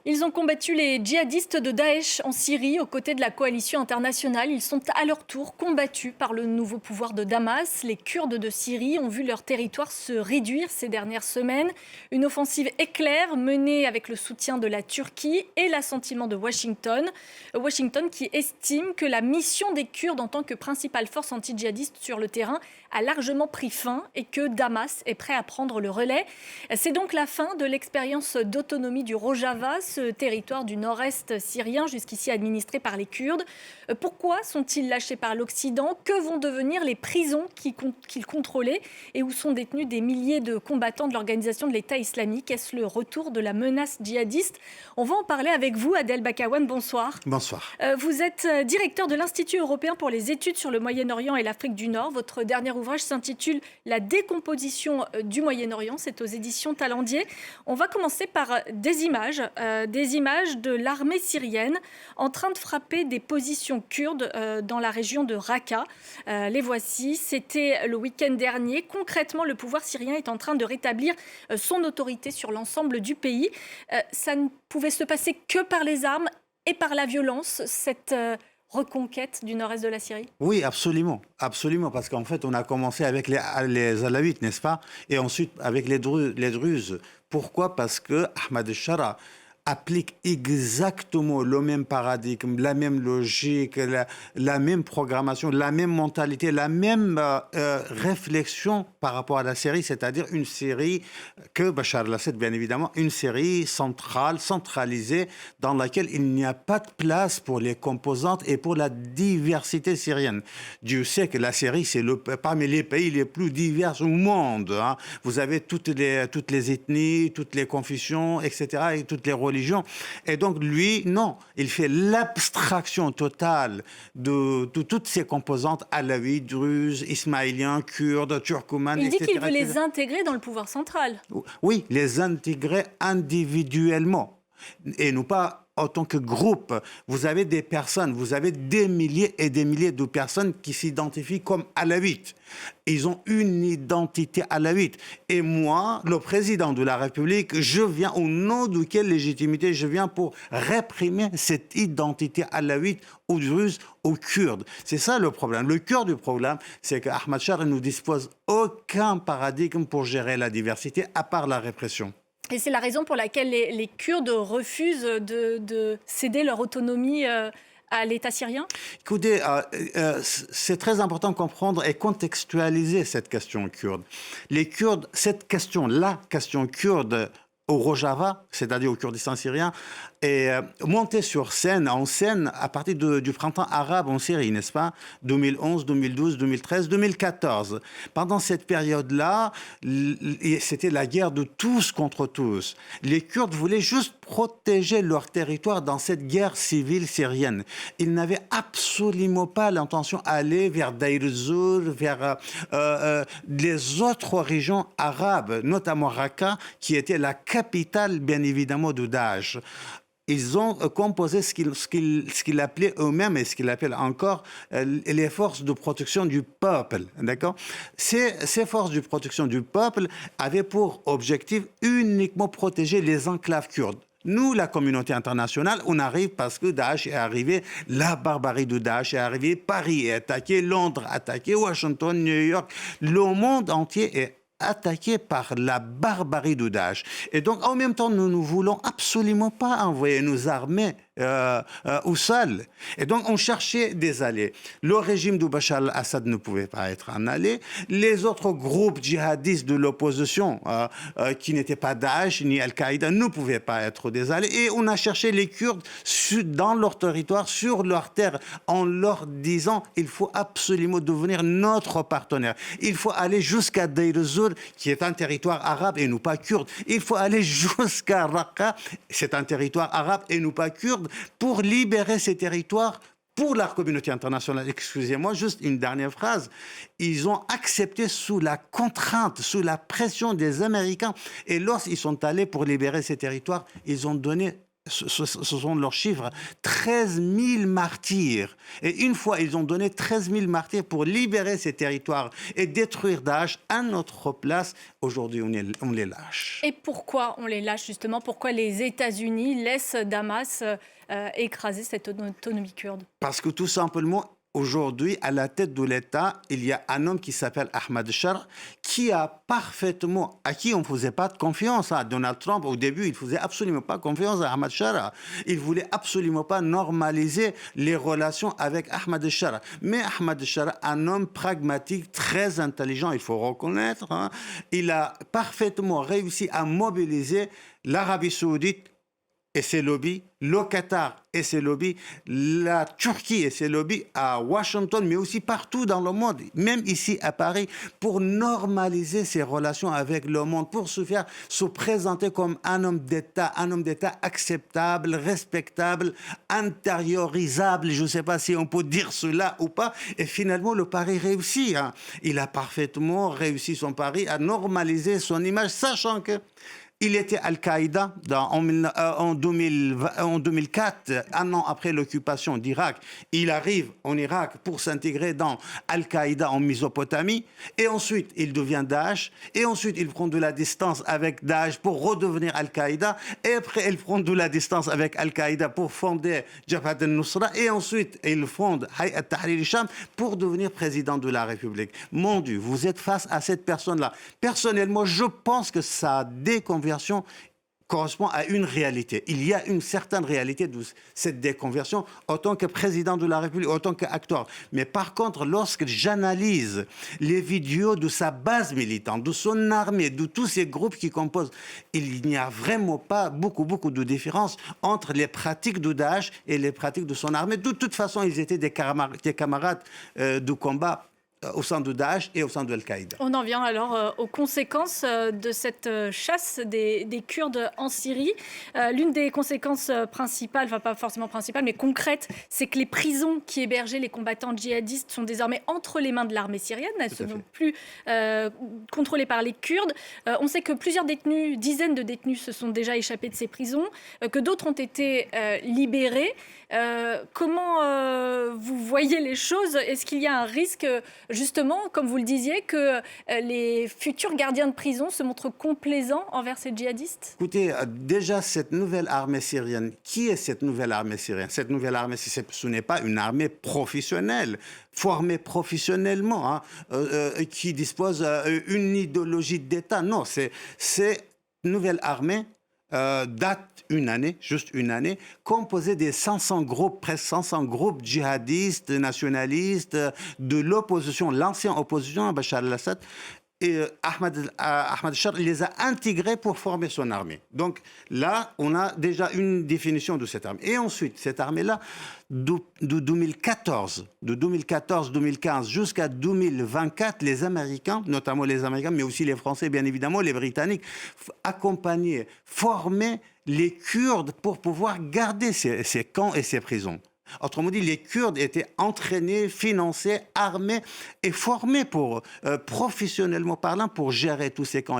Ils ont combattu les djihadistes de Daesh en Syrie aux côtés de la coalition internationale. Ils sont à leur tour combattus par le nouveau pouvoir de Damas. Les Kurdes de Syrie ont vu leur territoire se réduire ces dernières semaines. Une offensive éclair menée avec le soutien de la Turquie et l'assentiment de Washington. Washington qui estime que la mission des Kurdes en tant que principale force anti-djihadiste sur le terrain a largement pris fin et que Damas est prêt à prendre le relais. C'est donc la fin de l'expérience d'autonomie du Rojava, ce territoire du nord-est syrien jusqu'ici administré par les Kurdes. Pourquoi sont-ils lâchés par l'Occident? Que vont devenir les prisons qu'ils contrôlaient et où sont détenus des milliers de combattants de l'organisation de l'État islamique? Est-ce le retour de la menace djihadiste? On va en parler avec vous, Adel Bakawan, bonsoir. Bonsoir. Vous êtes directeur de l'Institut européen pour les études sur le Moyen-Orient et l'Afrique du Nord. Votre dernier ouvrage s'intitule « La décomposition du Moyen-Orient ». C'est aux éditions Talendier. On va commencer par des images de l'armée syrienne en train de frapper des positions kurdes dans la région de Raqqa. Les voici. C'était le week-end dernier. Concrètement, le pouvoir syrien est en train de rétablir son autorité sur l'ensemble du pays. Ça ne pouvait se passer que par les armes et par la violence, cette reconquête du nord-est de la Syrie? Oui, absolument. Absolument, parce qu'en fait, on a commencé avec les Alaouites, n'est-ce pas? Et ensuite avec les Druzes. Pourquoi? Parce que Ahmad al-Shara applique exactement le même paradigme, la même logique, la même programmation, la même mentalité, la même réflexion par rapport à la Syrie, c'est-à-dire une Syrie que Bachar el-Assad, bien évidemment, une Syrie centralisée, dans laquelle il n'y a pas de place pour les composantes et pour la diversité syrienne. Dieu sait que la Syrie, c'est parmi les pays les plus divers au monde. Hein. Vous avez toutes les ethnies, toutes les confessions, etc., et toutes les religions. Et donc, lui, non, il fait l'abstraction totale de toutes ces composantes alaouites, druzes, ismaéliens, kurdes, turkoumanes, Il dit etc. qu'il veut les intégrer dans le pouvoir central. Oui, les intégrer individuellement et non pas en tant que groupe. Vous avez des personnes, vous avez des milliers et des milliers de personnes qui s'identifient comme alaouites. Ils ont une identité alaouite. Et moi, le président de la République, je viens, au nom de quelle légitimité je viens pour réprimer cette identité alaouite aux Druzes, aux Kurdes. C'est ça le problème. Le cœur du problème, c'est qu'Ahmad Shara ne dispose aucun paradigme pour gérer la diversité, à part la répression. Et c'est la raison pour laquelle les Kurdes refusent de céder leur autonomie à l'État syrien? Écoutez, c'est très important de comprendre et contextualiser cette question kurde. Les Kurdes, la question kurde au Rojava, c'est-à-dire au Kurdistan syrien, est montée en scène à partir du printemps arabe en Syrie, n'est-ce pas? 2011, 2012, 2013, 2014. Pendant cette période-là, c'était la guerre de tous contre tous. Les Kurdes voulaient juste protéger leur territoire dans cette guerre civile syrienne. Ils n'avaient absolument pas l'intention d'aller vers Deir ez-Zor, vers les autres régions arabes, notamment Raqqa, qui était la capitale, bien évidemment, de Daesh. Ils ont composé ce qu'ils appelaient eux-mêmes et ce qu'ils appellent encore les forces de protection du peuple. D'accord? Ces forces de protection du peuple avaient pour objectif uniquement protéger les enclaves kurdes. Nous, la communauté internationale, on arrive parce que Daesh est arrivé, la barbarie de Daesh est arrivée, Paris est attaqué, Londres attaqué, Washington, New York, le monde entier est attaqué par la barbarie de Daesh. Et donc, en même temps, nous ne voulons absolument pas envoyer nos armées au sol. Et donc, on cherchait des alliés. Le régime de Bachar al-Assad ne pouvait pas être un allié. Les autres groupes djihadistes de l'opposition, qui n'étaient pas Daesh ni Al-Qaïda, ne pouvaient pas être des alliés. Et on a cherché les Kurdes dans leur territoire, sur leur terre, en leur disant il faut absolument devenir notre partenaire. Il faut aller jusqu'à Deir ez-Zor, qui est un territoire arabe et non pas kurde. Il faut aller jusqu'à Raqqa, c'est un territoire arabe et non pas kurde, pour libérer ces territoires pour la communauté internationale. Excusez-moi, juste une dernière phrase. Ils ont accepté sous la contrainte, sous la pression des Américains. Et lorsqu'ils sont allés pour libérer ces territoires, ils ont donné ce sont leurs chiffres, 13 000 martyrs. Et une fois, ils ont donné 13 000 martyrs pour libérer ces territoires et détruire Daesh à notre place. Aujourd'hui, on les lâche. Et pourquoi on les lâche justement? Pourquoi les États-Unis laissent Damas écraser cette autonomie kurde? Parce que tout simplement, aujourd'hui, à la tête de l'État, il y a un homme qui s'appelle Ahmad Shara, à qui on ne faisait pas de confiance. Donald Trump, au début, il ne faisait absolument pas confiance à Ahmad Shara. Il ne voulait absolument pas normaliser les relations avec Ahmad Shara. Mais Ahmad Shara, un homme pragmatique, très intelligent, il faut reconnaître, il a parfaitement réussi à mobiliser l'Arabie saoudite et ses lobbies, le Qatar et ses lobbies, la Turquie et ses lobbies à Washington, mais aussi partout dans le monde, même ici à Paris, pour normaliser ses relations avec le monde, pour se présenter comme un homme d'État acceptable, respectable, intériorisable, je ne sais pas si on peut dire cela ou pas, et finalement le pari réussit. Il a parfaitement réussi son pari à normaliser son image, sachant que il était Al-Qaïda en 2004, un an après l'occupation d'Irak. Il arrive en Irak pour s'intégrer dans Al-Qaïda en Mésopotamie. Et ensuite, il devient Daesh. Et ensuite, il prend de la distance avec Daesh pour redevenir Al-Qaïda. Et après, il prend de la distance avec Al-Qaïda pour fonder Jabhat al-Nusra. Et ensuite, il fonde Hayat Tahrir al-Sham pour devenir président de la République. Mon Dieu, vous êtes face à cette personne-là. Personnellement, je pense que sa déconversion correspond à une réalité. Il y a une certaine réalité de cette déconversion en tant que président de la République, en tant qu'acteur. Mais par contre, lorsque j'analyse les vidéos de sa base militante, de son armée, de tous ces groupes qui composent, il n'y a vraiment pas beaucoup de différence entre les pratiques de Daesh et les pratiques de son armée. De toute façon, ils étaient des camarades de combat au sein de Daesh et au sein de Al-Qaïda. On en vient alors aux conséquences de cette chasse des Kurdes en Syrie. L'une des conséquences principales, enfin pas forcément principales, mais concrètes, c'est que les prisons qui hébergeaient les combattants djihadistes sont désormais entre les mains de l'armée syrienne. Elles ne sont plus contrôlées par les Kurdes. On sait que plusieurs détenus, dizaines de détenus se sont déjà échappés de ces prisons, que d'autres ont été libérés. Comment vous voyez les choses? Est-ce qu'il y a un risque, justement, comme vous le disiez, que les futurs gardiens de prison se montrent complaisants envers ces djihadistes? Écoutez, déjà, cette nouvelle armée syrienne, qui est cette nouvelle armée syrienne? Cette nouvelle armée, ce n'est pas une armée professionnelle, formée professionnellement, qui dispose d'une idéologie d'État. Non, c'est une nouvelle armée date juste une année, composée des 500 groupes, presque 500 groupes djihadistes, nationalistes, de l'opposition, l'ancienne opposition à Bachar al-Assad. Et Ahmad Shara les a intégrés pour former son armée. Donc là, on a déjà une définition de cette armée. Et ensuite, cette armée-là, de 2014-2015 jusqu'à 2024, les Américains, notamment les Américains, mais aussi les Français, bien évidemment, les Britanniques, accompagnaient, formaient les Kurdes pour pouvoir garder ces camps et ces prisons. Autrement dit, les Kurdes étaient entraînés, financés, armés et formés professionnellement parlant pour gérer tous ces camps.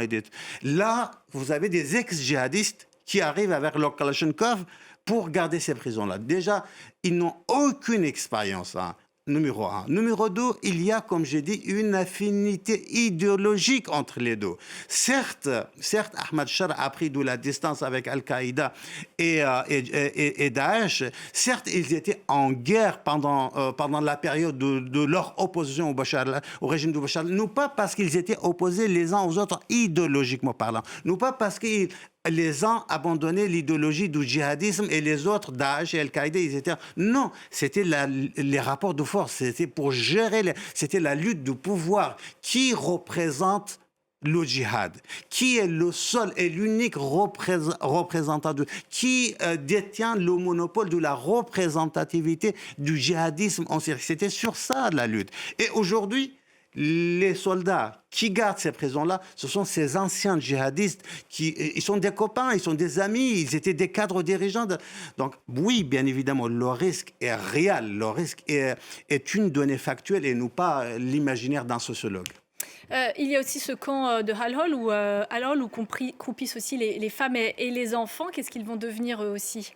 Là, vous avez des ex-djihadistes qui arrivent avec leur Kalachnikov pour garder ces prisons-là. Déjà, ils n'ont aucune expérience. Numéro 1. Numéro 2, il y a, comme j'ai dit, une affinité idéologique entre les deux. Certes, Ahmad Shara a pris de la distance avec Al-Qaïda et Daesh. Certes, ils étaient en guerre pendant la période de leur opposition au régime de Bachar. Non pas parce qu'ils étaient opposés les uns aux autres idéologiquement parlant. Non pas parce qu'ils les uns abandonnaient l'idéologie du djihadisme et les autres, Daesh et Al-Qaïda, ils étaient... Non, c'était les rapports de force, c'était pour gérer, c'était la lutte de pouvoir qui représente le djihad, qui est le seul et l'unique représentant qui détient le monopole de la représentativité du djihadisme en Syrie. C'était sur ça la lutte. Et aujourd'hui, les soldats qui gardent ces prisons-là, ce sont ces anciens djihadistes ils sont des copains, ils sont des amis, ils étaient des cadres dirigeants. Donc oui, bien évidemment, le risque est réel, le risque est une donnée factuelle et non pas l'imaginaire d'un sociologue. Il y a aussi ce camp de Al-Hol où croupissent aussi les femmes et les enfants. Qu'est-ce qu'ils vont devenir eux aussi?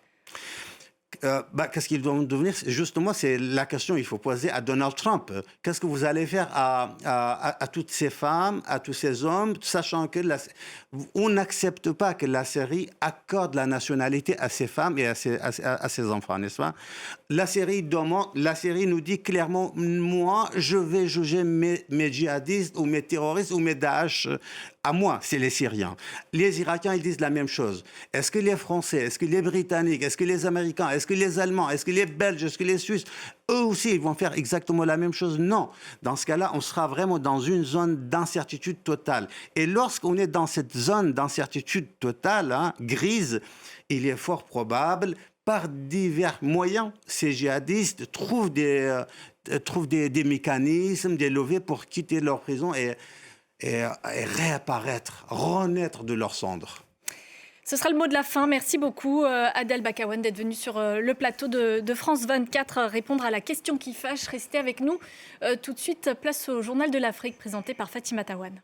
Qu'est-ce qu'ils vont devenir? Justement, c'est la question qu'il faut poser à Donald Trump. Qu'est-ce que vous allez faire à toutes ces femmes, à tous ces hommes, sachant que on n'accepte pas que la Syrie accorde la nationalité à ces femmes et à ces enfants, n'est-ce pas? La Syrie nous dit clairement, moi, je vais juger mes djihadistes ou mes terroristes ou mes Daesh. À moi, c'est les Syriens. Les Irakiens, ils disent la même chose. Est-ce que les Français, est-ce que les Britanniques, est-ce que les Américains, est-ce que les Allemands, est-ce que les Belges, est-ce que les Suisses, eux aussi, ils vont faire exactement la même chose? Non. Dans ce cas-là, on sera vraiment dans une zone d'incertitude totale. Et lorsqu'on est dans cette zone d'incertitude totale, grise, il est fort probable, par divers moyens, ces djihadistes trouvent des mécanismes, des leviers pour quitter leur prison et réapparaître, renaître de leurs cendres. Ce sera le mot de la fin. Merci beaucoup Adel Bakawan d'être venu sur le plateau de France 24 répondre à la question qui fâche. Restez avec nous. Tout de suite, place au Journal de l'Afrique présenté par Fatima Tawan.